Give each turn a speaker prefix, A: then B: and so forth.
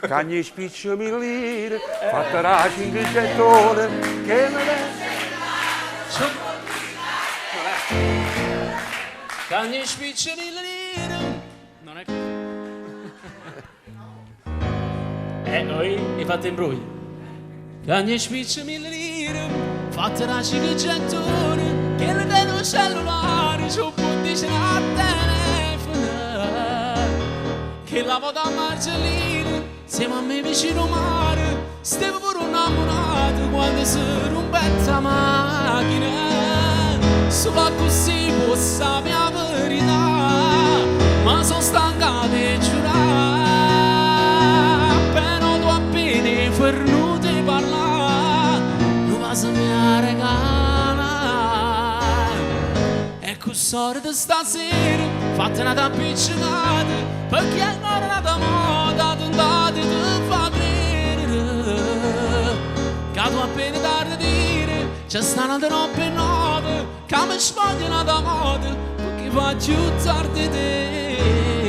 A: Cagni spiccio millire, fatta la 500 ore, che me ne...
B: Cagni spiccio millire. Non è così. Noi, hai fatto in brui. Cagni spiccio millire, fatta la 500 ore, che ne vedo il cellulare, su punti c'è la telefono, che la vado a Marcellino, siamo a me vicino mare, stiamo pure innamorato quando si rompette la macchina. Solo così può sapere la verità, ma sono stancato di giurare. Però tu appena fernuto di parlare, non vas a mi regalare. E con sorte stasera, fatta una tappicciata, perché ancora una da moda, tentate di far credere che tu appena tardi dire, c'è stanno di notte e notte, che mi sbaglio una da moda, perché faccio tardi di te.